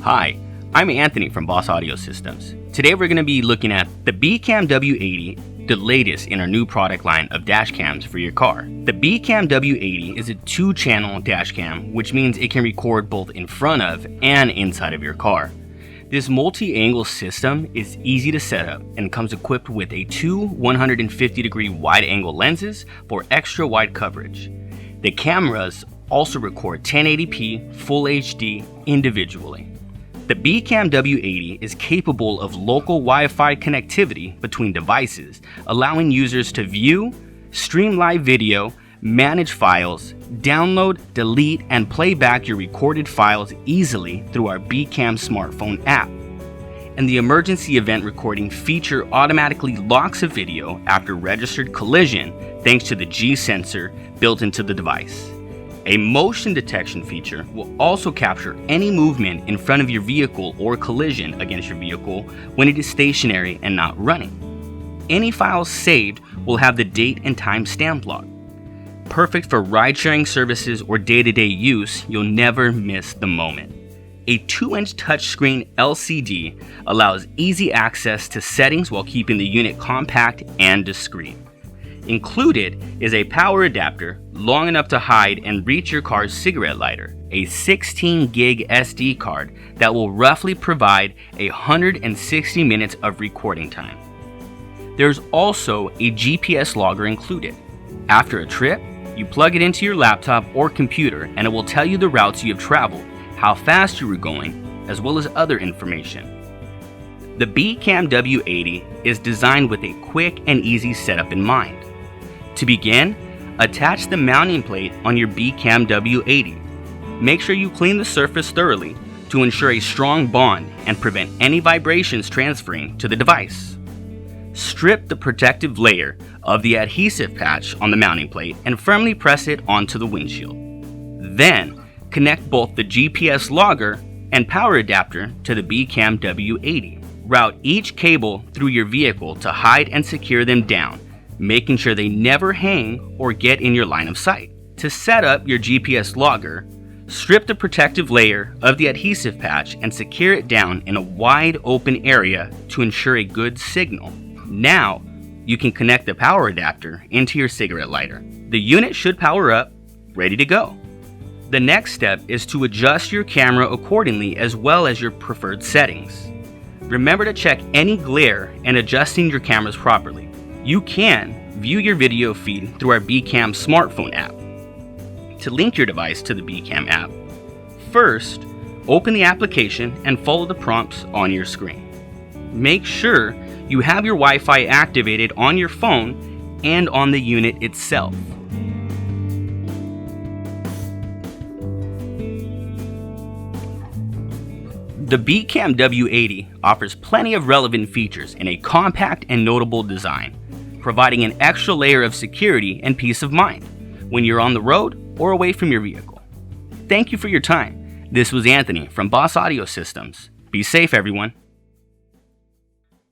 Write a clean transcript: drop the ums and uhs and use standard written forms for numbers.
Hi, I'm Anthony from Boss Audio Systems. Today we're going to be looking at the BCAMW80, the latest in our new product line of dash cams for your car. The BCAMW80 is a 2-channel dash cam, which means it can record both in front of and inside of your car. This multi-angle system is easy to set up and comes equipped with two 150-degree wide-angle lenses for extra wide coverage. The cameras also record 1080p Full HD individually. The BCAMW80 is capable of local Wi-Fi connectivity between devices, allowing users to view, stream live video, manage files, download, delete, and play back your recorded files easily through our BCAM smartphone app. And the emergency event recording feature automatically locks a video after registered collision thanks to the G sensor built into the device. A motion detection feature will also capture any movement in front of your vehicle or collision against your vehicle when it is stationary and not running. Any files saved will have the date and time stamp logged. Perfect for ride-sharing services or day-to-day use, you'll never miss the moment. A 2-inch touchscreen LCD allows easy access to settings while keeping the unit compact and discreet. Included is a power adapter long enough to hide and reach your car's cigarette lighter, a 16 gig SD card that will roughly provide 160 minutes of recording time. There's also a GPS logger included. After a trip, you plug it into your laptop or computer and it will tell you the routes you have traveled, how fast you were going, as well as other information. The BCAMW80 is designed with a quick and easy setup in mind. To begin, attach the mounting plate on your BCAMW80. Make sure you clean the surface thoroughly to ensure a strong bond and prevent any vibrations transferring to the device. Strip the protective layer of the adhesive patch on the mounting plate and firmly press it onto the windshield. Then, connect both the GPS logger and power adapter to the BCAMW80. Route each cable through your vehicle to hide and secure them down, making sure they never hang or get in your line of sight. To set up your GPS logger, strip the protective layer of the adhesive patch and secure it down in a wide open area to ensure a good signal. Now, you can connect the power adapter into your cigarette lighter. The unit should power up, ready to go. The next step is to adjust your camera accordingly as well as your preferred settings. Remember to check any glare and adjusting your cameras properly. You can view your video feed through our BCAM smartphone app. To link your device to the BCAM app, first, open the application and follow the prompts on your screen. Make sure you have your Wi-Fi activated on your phone and on the unit itself. The BCAMW80 offers plenty of relevant features in a compact and notable design, providing an extra layer of security and peace of mind when you're on the road or away from your vehicle. Thank you for your time. This was Anthony from Boss Audio Systems. Be safe, everyone.